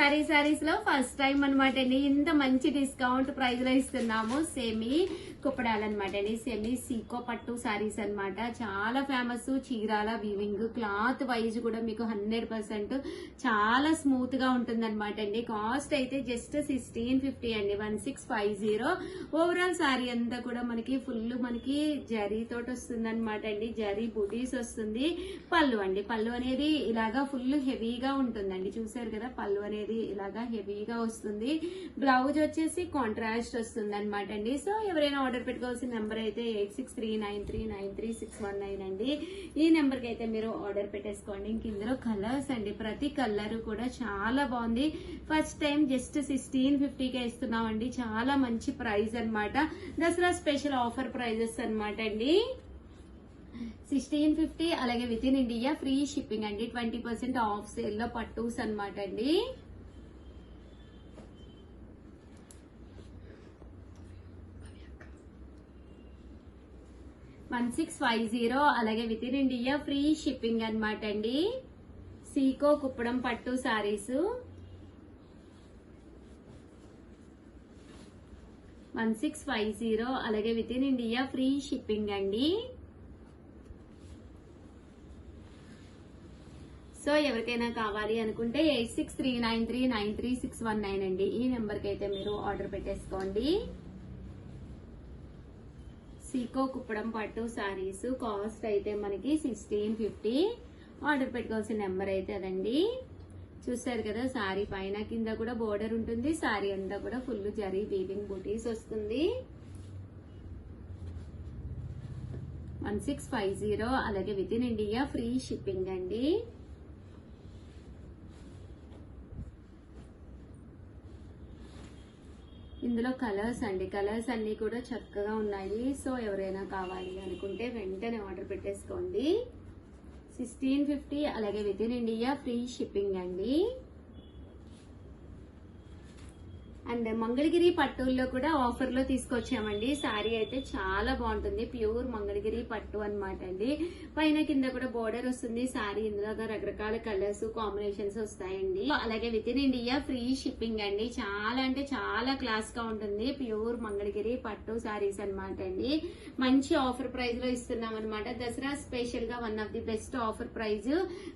సారీస్ లో first time అనమాట అండి ఇంత మంచి డిస్కౌంట్ ప్రైస్ లో ఇస్తున్నాము. సెమీ కుప్పడాలన్నమాట అండి. సెమీ సీకో పట్టు సారీస్ అన్నమాట. చాలా famous. Chirala weaving cloth wise కూడా మీకు 100% చాలా స్మూత్ గా ఉంటుంది అనమాట అండి. కాస్ట్ అయితే జస్ట్ 1650 అండి. 1650. ఓవరాల్ సారీ అంతా కూడా మనకి ఫుల్ మనకి జరీ తోటి వస్తుంది అనమాట అండి. జరీ బూటీస్ వస్తుంది. పళ్ళు అండి, పళ్ళు అనేది ఇలాగా ఫుల్ హెవీగా ఉంటుందండి. చూసారు కదా, పళ్ళు అనేది ఇలాగా హెవీగా వస్తుంది. బ్లౌజ్ వచ్చేసి కాంట్రాస్ట్ వస్తుంది అనమాట అండి. సో ఎవరైనా ఆర్డర్ పెట్టుకోవాల్సిన నెంబర్ అయితే 8639393619 అండి. ఈ నెంబర్ కి అయితే మీరు ఆర్డర్ పెట్టేసుకోండి. ఇంక ఇందులో కలర్స్ అండి, ప్రతి కలర్ కూడా చాలా బాగుంది. ఫస్ట్ టైం జస్ట్ 1650కే ఇస్తున్నామండి. చాలా మంచి ప్రైస్ అన్నమాట. దసరా స్పెషల్ ఆఫర్ ప్రైజెస్ అన్నమాట అండి. 1650 అలాగే with in India free shipping అండి. 20% ఆఫ్ సేల్ లో పట్టూస్ అన్నమాట అండి. $1650 అలాగే with in India free shipping అన్నమాట అండి. సీకో కుప్పడం పట్టు సారీస్ 1650 అలాగే with in India free shipping అండి. సో ఎవరికైనా కావాలి అనుకుంటే 8639393619 అండి. ఈ నెంబర్ కి అయితే మీరు ఆర్డర్ పెట్టేసుకోండి. సీకో కుప్పడం పట్టు సారీస్ కాస్ట్ అయితే మనకి 1650. ఆర్డర్ పెట్టుకోవాల్సిన నెంబర్ అయితే అదండి. చూస్తారు కదా, సారీ పైన కింద కూడా బోర్డర్ ఉంటుంది. సారీ అంతా కూడా ఫుల్ జరీ వీవింగ్ బూటీస్ వస్తుంది. 1650 అలాగే with in India free shipping అండి. ఇందులో కలర్స్ అండి, కలర్స్ అన్ని కూడా చక్కగా ఉన్నాయి. సో ఎవరైనా కావాలి అనుకుంటే వెంటనే ఆర్డర్ పెట్టేసుకోండి. 1650 అలాగే with in India free shipping అండి. అండ్ మంగళగిరి పట్టుల్లో కూడా ఆఫర్ లో తీసుకొచ్చామండి. సారీ అయితే చాలా బాగుంటుంది. ప్యూర్ మంగళగిరి పట్టు అన్నమాట అండి. పైన కింద కూడా బోర్డర్ వస్తుంది. సారీ ఇందులో రకరకాల కలర్స్ కాంబినేషన్స్ వస్తాయండి. అలాగే with in India free shipping అండి. చాలా అంటే చాలా క్లాస్ గా ఉంటుంది. ప్యూర్ మంగళగిరి పట్టు సారీస్ అన్నమాట అండి. మంచి ఆఫర్ ప్రైస్ లో ఇస్తున్నాం అనమాట. దసరా స్పెషల్ గా one of the best offer price.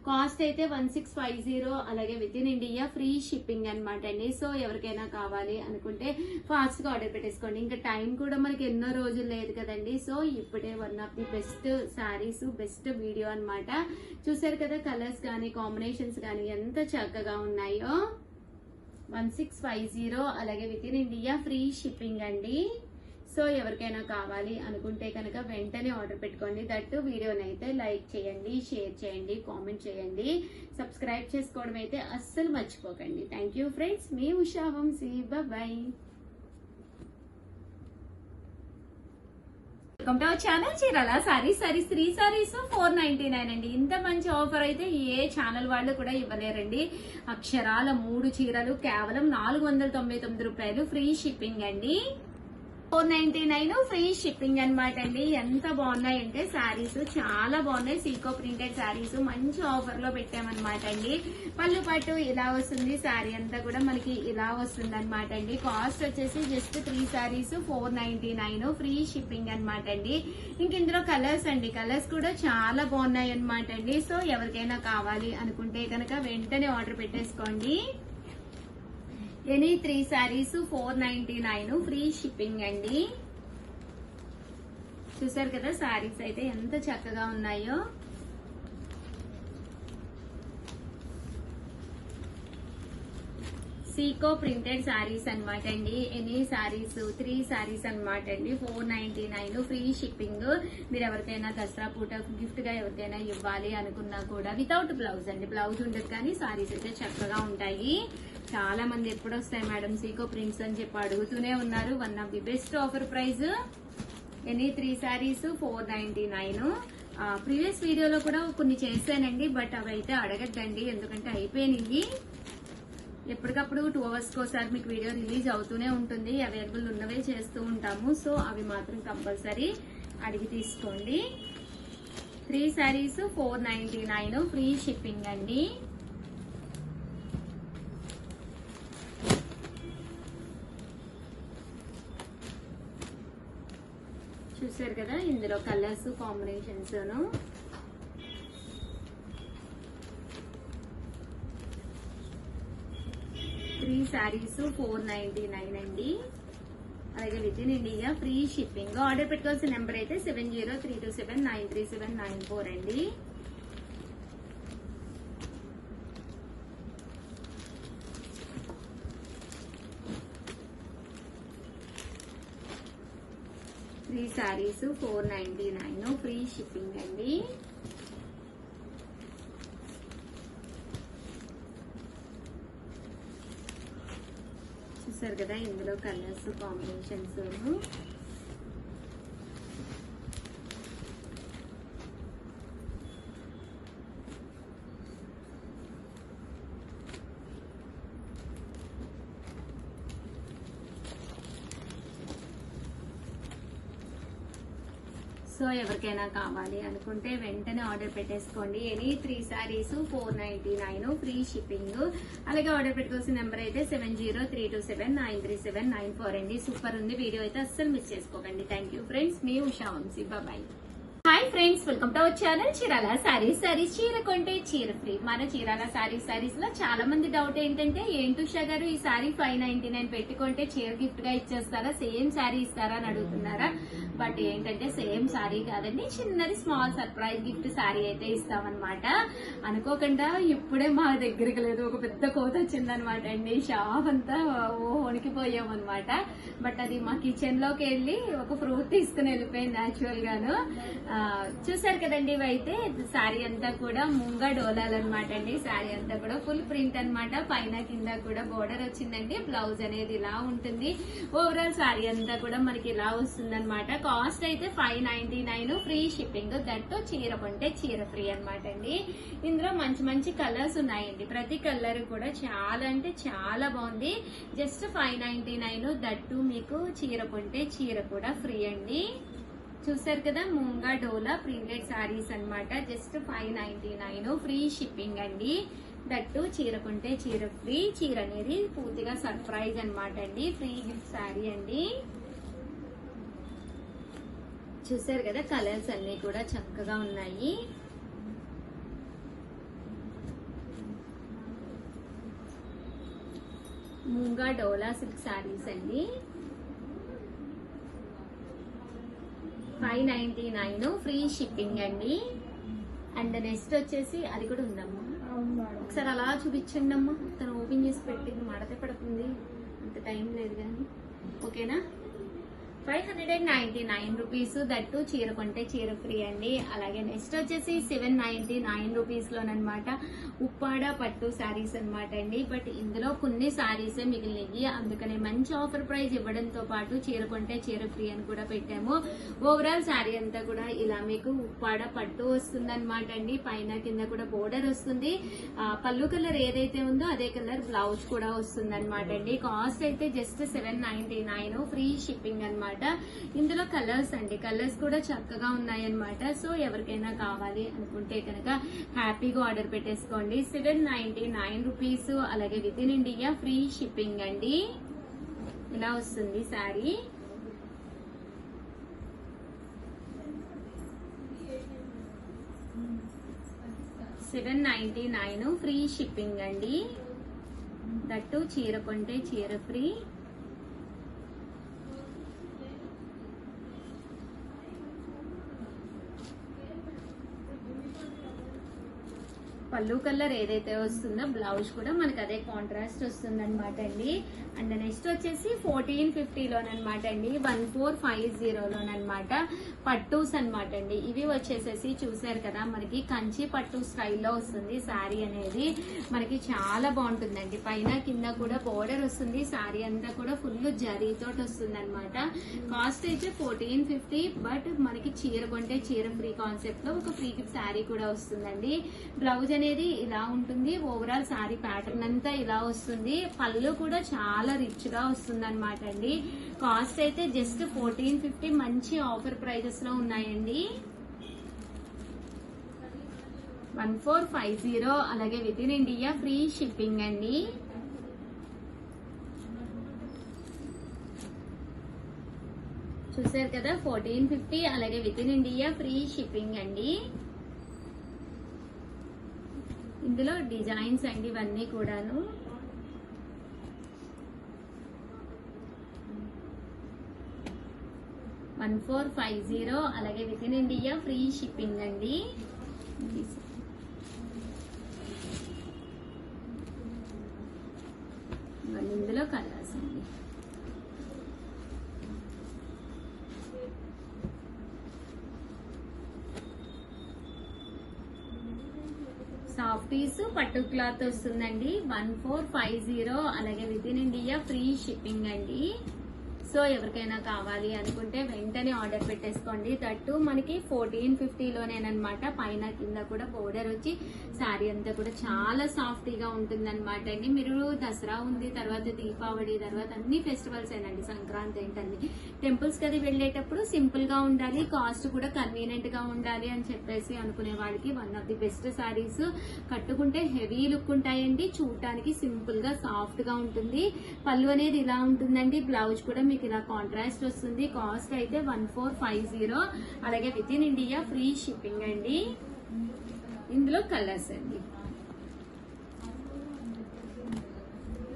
Cost అయితే 1650 అలాగే with in India free shipping అన్నమాట అండి. సో ఎవరికైనా కావాలి అనుకుంటే ఫాస్ట్ గా ఆర్డర్ పెట్టేసుకోండి. ఇంకా టైం కూడా మనకి ఎన్నో రోజులు లేదు కదండి. సో ఇప్పుడే one of the best saris, best video అన్నమాట. చూసారు కదా, కలర్స్ కానీ కాంబినేషన్స్ కానీ ఎంత చక్కగా ఉన్నాయో. 1650 అలాగే with in India free shipping అండి. సో ఎవరికైనా కావాలి అనుకుంటే కనుక వెంటనే ఆర్డర్ పెట్టుకోండి. దట్టు వీడియోని అయితే లైక్ చేయండి, షేర్ చేయండి, కామెంట్ చేయండి, సబ్స్క్రైబ్ చేసుకోవడం అయితే అస్సలు మర్చిపోకండి. Thank you friends. మీ Usha Vamsi. Bye. Welcome to our channel Chirala sarees. 3 sarees 499 అండి. ఇంత మంచి ఆఫర్ అయితే ఏ ఛానల్ వాళ్ళు కూడా ఇవ్వలేరండి. అక్షరాల 3 చీరలు కేవలం 499 రూపాయలు ఫ్రీ షిప్పింగ్ అండి. 499 ఫ్రీ షిప్పింగ్ అన్నమాట అండి. ఎంత బాగున్నాయంటే సారీస్ చాలా బాగున్నాయి. సీకో ప్రింటెడ్ సారీస్ మంచి ఆఫర్ లో పెట్టామన్నమాట అండి. పళ్ళు పట్టు ఇలా వస్తుంది. సారీ అంతా కూడా మనకి ఇలా వస్తుంది అనమాట అండి. కాస్ట్ వచ్చేసి జస్ట్ 3 సారీస్ 499 ఫ్రీ షిప్పింగ్ అన్నమాట అండి. ఇంక ఇందులో కలర్స్ అండి, కలర్స్ కూడా చాలా బాగున్నాయి అనమాట అండి. సో ఎవరికైనా కావాలి అనుకుంటే కనుక వెంటనే ఆర్డర్ పెట్టేసుకోండి. ఎనీ 3 సారీస్ 499 ఫ్రీ షిప్పింగ్ అండి. చూసారు కదా, సారీస్ అయితే ఎంత చక్కగా ఉన్నాయో. సీకో ప్రింటెడ్ సారీస్ అన్నమాట అండి. ఎనీ సారీస్ 3 సారీస్ అన్నమాట అండి. 499 ఫ్రీ షిప్పింగ్. మీరు ఎవరికైనా దసరా పూట గిఫ్ట్ గా ఎవరికైనా ఇవ్వాలి అనుకున్నా కూడా వితౌట్ బ్లౌజ్ అండి. బ్లౌజ్ ఉండదు కానీ సారీస్ అయితే చక్కగా ఉంటాయి. చాలా మంది ఎప్పుడు వస్తాయి మేడం సీకో ప్రింట్స్ అని చెప్పి అడుగుతూనే ఉన్నారు. One of the best offer price. Any 3 sarees 499. Previous వీడియోలో కూడా కొన్ని చేశానండి, బట్ అవి అయితే అడగద్దండి ఎందుకంటే అయిపోయినాయి. ఎప్పటికప్పుడు 2 hours ఒకసారి మీకు వీడియో రిలీజ్ అవుతూనే ఉంటుంది. అవైలబుల్ ఉన్నవే చేస్తూ ఉంటాము. సో అవి మాత్రం కంపల్సరీ అడిగి తీసుకోండి. 3 sarees 499 ఫ్రీ షిప్పింగ్ అండి. చూసారు కదా, ఇందులో కలర్స్ కాంబినేషన్స్ 3 sarees 499 అండి. అలాగే with in India free shipping. Order పెట్టుకోవాల్సిన నెంబర్ అయితే 7032793794 అండి. త్రీ సారీస్ 499 ఫ్రీ షిప్పింగ్ అండి. చూసారు కదా, ఇందులో కలర్స్ కాంబినేషన్స్ సో ఎవరికైనా కావాలి అనుకుంటే వెంటనే ఆర్డర్ పెట్టేసుకోండి. Any 3 sarees 499 free shipping. అలాగే ఆర్డర్ పెట్టుకోవాల్సిన నెంబర్ అయితే 7032793794 అండి. సూపర్ ఉంది వీడియో అయితే అస్సలు మిస్ చేసుకోకండి. థ్యాంక్ యూ ఫ్రెండ్స్, మీ Usha Vamsi. Bye. Hi friends, welcome to our channel Chirala sarees. చీర కొంటే చీర ఫ్రీ. మన చీరాల సారీస్ లో చాలా మంది డౌట్ ఏంటంటే, ఏంటి ఉషా గారు ఈ సారీ 599 పెట్టుకుంటే చీర గిఫ్ట్ గా ఇచ్చేస్తారా, సేమ్ సారీ ఇస్తారా అని అడుగుతున్నారా? బట్ ఏంటంటే సేమ్ సారీ కాదండి, చిన్నది స్మాల్ సర్ప్రైజ్ గిఫ్ట్ సారీ అయితే ఇస్తామన్నమాట. అనుకోకుండా ఇప్పుడే మా దగ్గరికి లేదు, ఒక పెద్ద కోత వచ్చిందనమాట అండి. షాప్ అంతా వణికిపోయాం అనమాట. బట్ అది మా కిచెన్ లోకి వెళ్ళి ఒక ఫ్రూట్ తీసుకుని వెళ్ళిపోయింది యాక్చువల్ గాను. చూసారు కదండి, ఇవైతే శారీ అంతా కూడా ముంగా డోలాలన్నమాట అండి. శారీ అంతా కూడా ఫుల్ ప్రింట్ అన్నమాట. పైన కింద కూడా బోర్డర్ వచ్చిందండి. బ్లౌజ్ అనేది ఇలా ఉంటుంది. ఓవరాల్ శారీ అంతా కూడా మనకి ఇలా వస్తుంది అనమాట. కాస్ట్ అయితే 599 ఫ్రీ షిప్పింగ్. దట్టు చీర కొంటే చీర ఫ్రీ అనమాట అండి. ఇందులో మంచి మంచి కలర్స్ ఉన్నాయండి. ప్రతి కలర్ కూడా చాలా అంటే చాలా బాగుంది. జస్ట్ 599 దట్టు మీకు చీర కొంటే చీర కూడా ఫ్రీ అండి. చూసారు కదా, ముంగా డోలా ప్రింటెడ్ సారీస్ అన్నమాట. జస్ట్ 599 ఫ్రీ షిప్పింగ్ అండి. దట్టు చీర కొంటే చీర ఫ్రీ. చీర అనేది పూర్తిగా సర్ప్రైజ్ అన్నమాట అండి. ఫ్రీ గిఫ్ట్ సారీ అండి. చూసారు కదా, కలర్స్ అన్ని కూడా చక్కగా ఉన్నాయి. ముంగా డోలా సిల్క్ సారీస్ అండి. 599 ఫ్రీ షిప్పింగ్ అండి. అండ్ నెక్స్ట్ వచ్చేసి అది కూడా ఉందమ్మా, ఒకసారి అలా చూపించండి అమ్మా. తను ఓపెన్ చేసి పెట్టింది, మడత పడుతుంది, అంత టైం లేదు కానీ. ఓకేనా, 599 రూపీస్. దట్టు చీర కొంటే చీర ఫ్రీ అండి. అలాగే నెక్స్ట్ వచ్చేసి 799 రూపీస్ లోనమాట ఉప్పాడ పట్టు శారీస్ అనమాట అండి. బట్ ఇందులో కొన్ని శారీసే మిగిలినవి, అందుకనే మంచి ఆఫర్ ప్రైస్ ఇవ్వడంతో పాటు చీర కొంటే చీర ఫ్రీ అని కూడా పెట్టాము. ఓవరాల్ శారీ అంతా కూడా ఇలా మీకు ఉప్పాడ పట్టు వస్తుంది అనమాట అండి. పైన కింద కూడా బోర్డర్ వస్తుంది. పళ్ళు కలర్ ఏదైతే ఉందో అదే కలర్ బ్లౌజ్ కూడా వస్తుంది అనమాట అండి. కాస్ట్ అయితే జస్ట్ 799 ఫ్రీ షిప్పింగ్ అనమాట. ఇందులో కలర్స్ అండి, కలర్స్ కూడా చక్కగా ఉన్నాయన్నమాట. సో ఎవరికైనా కావాలి అనుకుంటే కనుక హ్యాపీగా ఆర్డర్ పెట్టేసుకోండి. 799 రూపీస్. అలాగే with in India free shipping అండి. ఇలా వస్తుంది శారీ. $799 ఫ్రీ షిప్పింగ్ అండి. దట్టు చీర కొంటే చీర ఫ్రీ. పళ్ళు కలర్ ఏదైతే వస్తుందో బ్లౌజ్ కూడా మనకి అదే కాంట్రాస్ట్ వస్తుంది అనమాట అండి. అండ్ నెక్స్ట్ వచ్చేసి 1450 లోనమాట అండి, 1450 లోనమాట పట్టూస్ అనమాట అండి. ఇవి వచ్చేసేసి చూసారు కదా, మనకి కంచి పట్టు స్టైల్లో వస్తుంది శారీ అనేది. మనకి చాలా బాగుంటుందండి. పైన కింద కూడా బోర్డర్ వస్తుంది. శారీ అంతా కూడా ఫుల్ జరీతో వస్తుంది అనమాట. కాస్ట్ అయితే 1450. బట్ మనకి చీర కొంటే చీర ఫ్రీ కాన్సెప్ట్ లో ఒక ఫ్రీ గిఫ్ట్ శారీ కూడా వస్తుందండి. బ్లౌజ్ అనేది ఇలా ఉంటుంది. ఓవరాల్ శారీ ప్యాటర్న్ అంతా ఇలా వస్తుంది. పళ్ళు కూడా చాలా రిచ్ గా వస్తుంది అనమాట అండి. కాస్ట్ అయితే జస్ట్ 1450. మంచి ఆఫర్ ప్రైజెస్ లో ఉన్నాయండి. 1450. అలాగే with in India free shipping అండి. చూసారు కదా 1450, అలాగే with in India free shipping అండి. ఇందులో డిజైన్స్ అండి ఇవన్నీ కూడాను. $1450, అలాగే with in India free shipping అండి. ఇందులో కలర్స్ అండి. సాఫ్టీస్ పట్టు క్లాత్ వస్తుందండి. 1450, అలాగే with in India free shipping అండి. సో ఎవరికైనా కావాలి అనుకుంటే వెంటనే ఆర్డర్ పెట్టేసుకోండి. దట్టు మనకి 1450లోనేనమాట. పైన కింద కూడా బోర్డర్ వచ్చి శారీ అంతా కూడా చాలా సాఫ్టీగా ఉంటుందన్నమాట అండి. మీరు దసరా ఉంది, తర్వాత దీపావళి, తర్వాత అన్ని ఫెస్టివల్స్ ఏనండి, సంక్రాంతి ఏంటండి, టెంపుల్స్ కి వెళ్ళేటప్పుడు సింపుల్ గా ఉండాలి, కాస్ట్ కూడా కన్వీనియంట్ గా ఉండాలి అని చెప్పేసి అనుకునే వాళ్ళకి one of the best saris. కట్టుకుంటే హెవీ లుక్ ఉంటాయండి, చూడటానికి సింపుల్ గా సాఫ్ట్ గా ఉంటుంది. పళ్ళు అనేది ఇలా ఉంటుందండి, బ్లౌజ్ కూడా మీకు ఇలా కాంట్రాస్ట్ వస్తుంది. కాస్ట్ అయితే 1450, అలాగే with in India free shipping అండి. ఇందులో కలర్స్ అండి.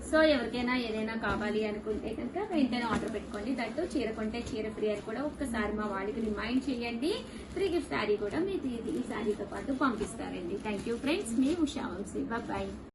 సో ఎవరికైనా ఏదైనా కావాలి అనుకుంటే కనుక వెంటనే ఆర్డర్ పెట్టుకోండి. దట్టు చీర కొంటే చీర ఫ్రీ అని కూడా ఒక్కసారి మా వాళ్ళకి రిమైండ్ చేయండి. ఫ్రీ గిఫ్ట్ శారీ కూడా మీకు ఈ శారీతో పాటు పంపిస్తారండి. థ్యాంక్ యూ ఫ్రెండ్స్, మీ ఉషా వంశీ. బాయ్.